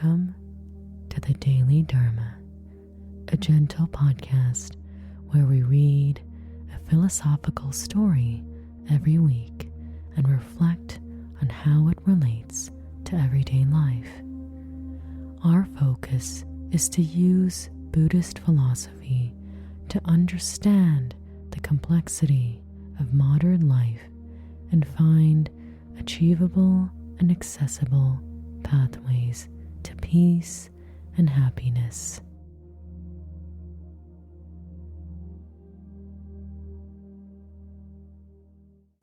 Welcome to the Daily Dharma, a gentle podcast where we read a philosophical story every week and reflect on how it relates to everyday life. Our focus is to use Buddhist philosophy to understand the complexity of modern life and find achievable and accessible pathways to peace and happiness.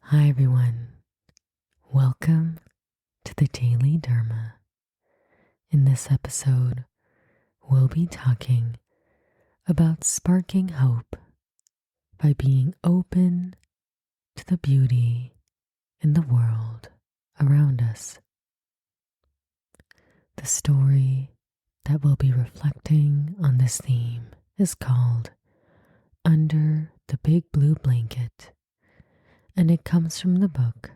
Hi everyone, welcome to the Daily Dharma. In this episode, we'll be talking about sparking hope by being open to the beauty in the world around us. The story that we'll be reflecting on this theme is called Under the Big Blue Blanket, and it comes from the book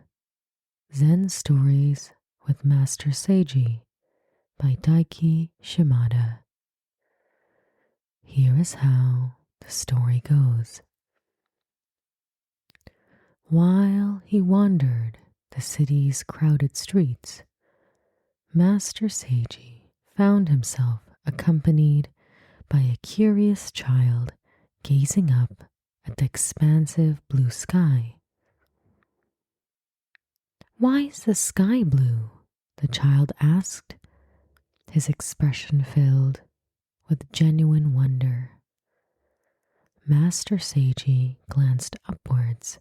Zen Stories with Master Seiji by Daiki Shimada. Here is how the story goes. While he wandered the city's crowded streets, Master Seiji found himself accompanied by a curious child gazing up at the expansive blue sky. "Why is the sky blue?" the child asked, his expression filled with genuine wonder. Master Seiji glanced upwards,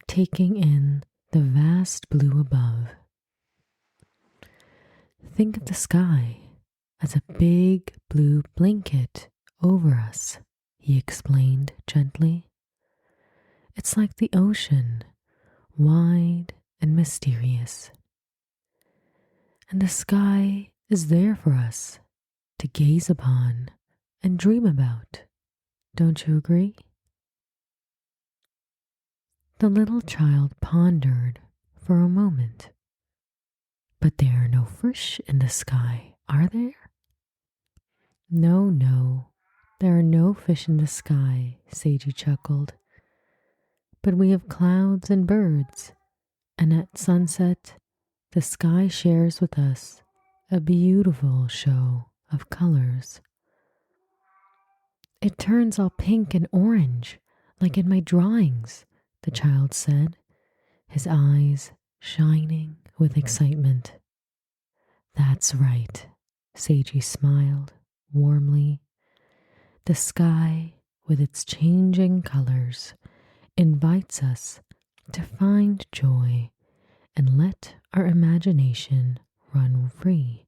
taking in the vast blue above. "Think of the sky as a big blue blanket over us," he explained gently. "It's like the ocean, wide and mysterious. And the sky is there for us to gaze upon and dream about. Don't you agree?" The little child pondered for a moment. "But there are no fish in the sky, are there?" No, there are no fish in the sky," Seiji chuckled. "But we have clouds and birds, and at sunset, the sky shares with us a beautiful show of colors. It turns all pink and orange, like in my drawings," the child said, his eyes shining with excitement. "That's right," Seiji smiled warmly. "The sky, with its changing colors, invites us to find joy and let our imagination run free.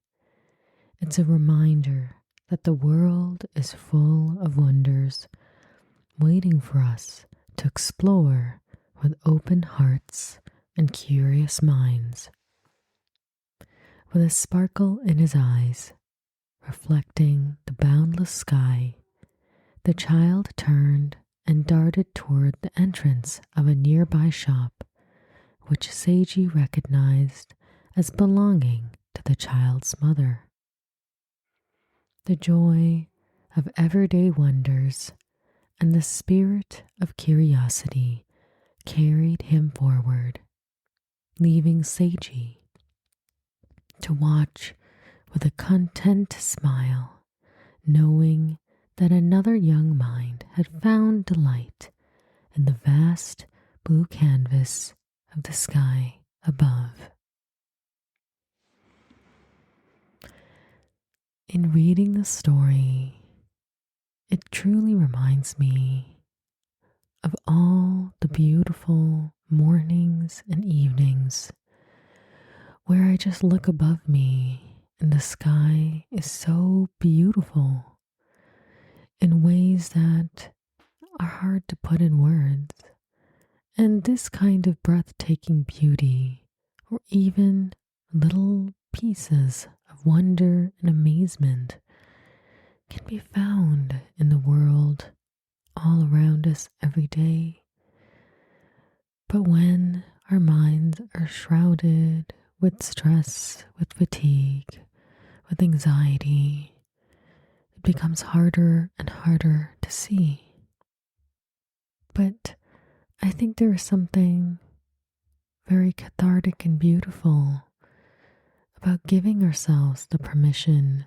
It's a reminder that the world is full of wonders, waiting for us to explore with open hearts and curious minds." With a sparkle in his eyes, reflecting the boundless sky, the child turned and darted toward the entrance of a nearby shop, which Seiji recognized as belonging to the child's mother. The joy of everyday wonders and the spirit of curiosity carried him forward, leaving Seiji to watch with a content smile, knowing that another young mind had found delight in the vast blue canvas of the sky above. In reading the story, it truly reminds me of all the beautiful mornings and evenings where I just look above me and the sky is so beautiful in ways that are hard to put in words. And this kind of breathtaking beauty, or even little pieces of wonder and amazement, can be found in the world all around us every day. But when our minds are shrouded with stress, with fatigue, with anxiety, it becomes harder and harder to see. But I think there is something very cathartic and beautiful about giving ourselves the permission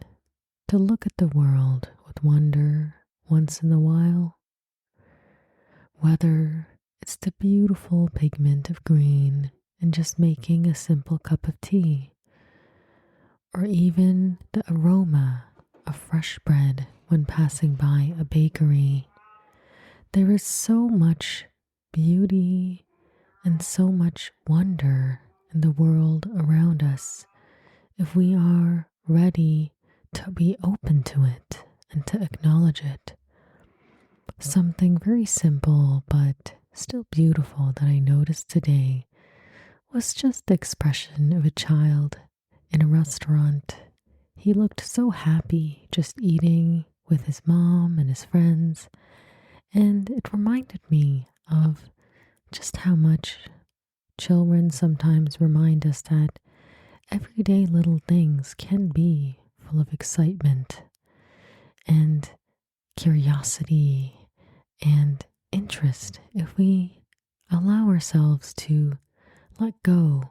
to look at the world with wonder once in a while. Whether it's the beautiful pigment of green in just making a simple cup of tea, or even the aroma of fresh bread when passing by a bakery. There is so much beauty and so much wonder in the world around us if we are ready to be open to it and to acknowledge it. Something very simple but still beautiful that I noticed today was just the expression of a child in a restaurant. He looked so happy just eating with his mom and his friends, and it reminded me of just how much children sometimes remind us that everyday little things can be full of excitement and curiosity and interest if we allow ourselves to let go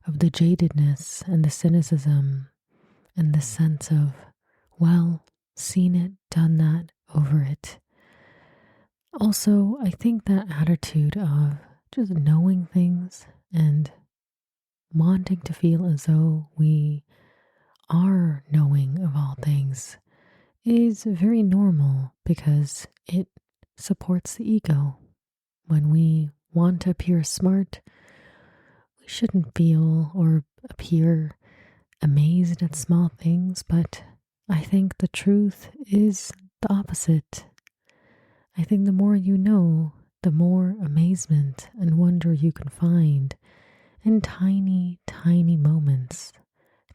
of the jadedness and the cynicism and the sense of, well, seen it, done that, over it. Also, I think that attitude of just knowing things and wanting to feel as though we are knowing of all things is very normal because it supports the ego. When we want to appear smart, we shouldn't feel or appear amazed at small things, but I think the truth is the opposite. I think the more you know, the more amazement and wonder you can find in tiny, tiny moments,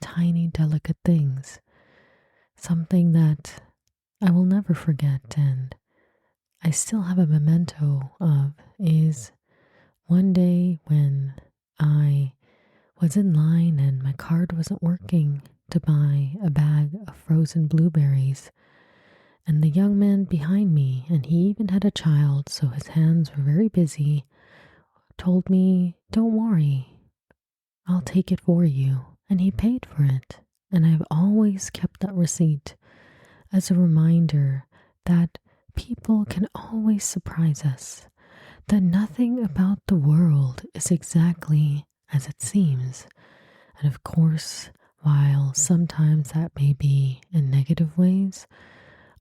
tiny, delicate things. Something that I will never forget and I still have a memento of is one day when I was in line and my card wasn't working to buy a bag of frozen blueberries. And the young man behind me, and he even had a child, so his hands were very busy, told me, "Don't worry, I'll take it for you." And he paid for it. And I've always kept that receipt as a reminder that people can always surprise us, that nothing about the world is exactly as it seems. And of course, while sometimes that may be in negative ways,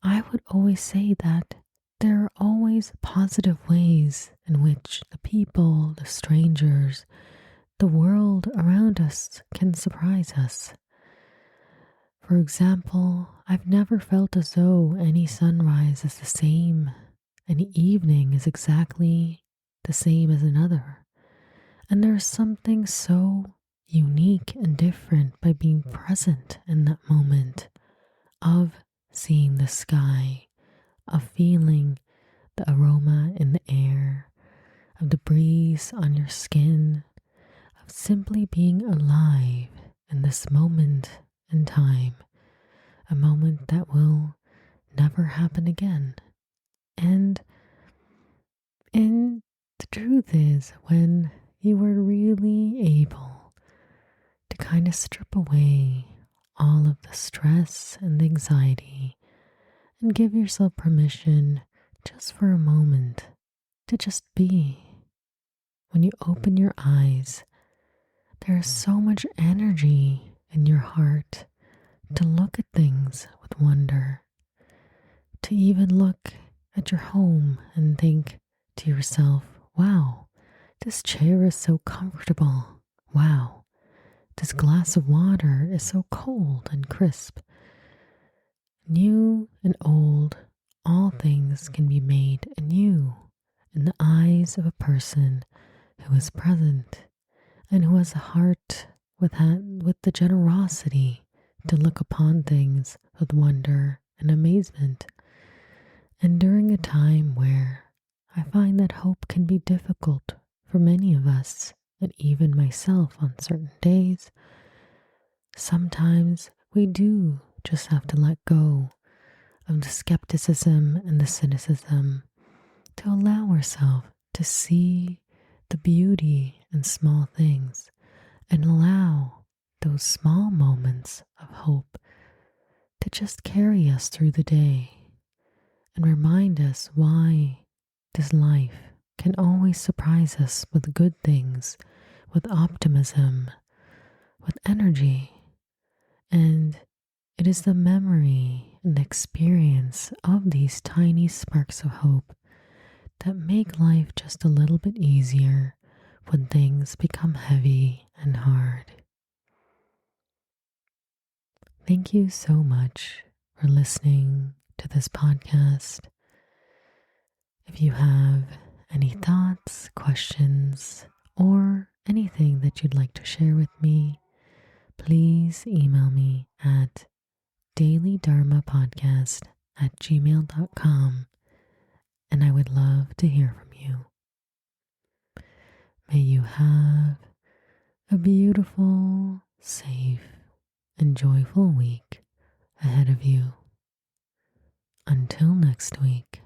I would always say that there are always positive ways in which the people, the strangers, the world around us can surprise us. For example, I've never felt as though any sunrise is the same, any evening is exactly the same as another. And there's something so unique and different by being present in that moment of seeing the sky, of feeling the aroma in the air, of the breeze on your skin, of simply being alive in this moment in time, a moment that will never happen again. And the truth is, when you are really able to kind of strip away all of the stress and anxiety and give yourself permission just for a moment to just be. When you open your eyes, there is so much energy in your heart to look at things with wonder, to even look at your home and think to yourself, wow, this chair is so comfortable. Wow, this glass of water is so cold and crisp. New and old, all things can be made anew in the eyes of a person who is present and who has a heart with the generosity to look upon things with wonder and amazement. And during a time where I find that hope can be difficult for many of us, and even myself on certain days, sometimes we do just have to let go of the skepticism and the cynicism to allow ourselves to see the beauty in small things and allow those small moments of hope to just carry us through the day and remind us why this life can always surprise us with good things, with optimism, with energy. And it is the memory and experience of these tiny sparks of hope that make life just a little bit easier when things become heavy and hard. Thank you so much for listening to this podcast. If you have any thoughts, questions, or anything that you'd like to share with me, please email me at dailydharmapodcast@gmail.com, and I would love to hear from you. May you have a beautiful, safe, and joyful week ahead of you. Until next week.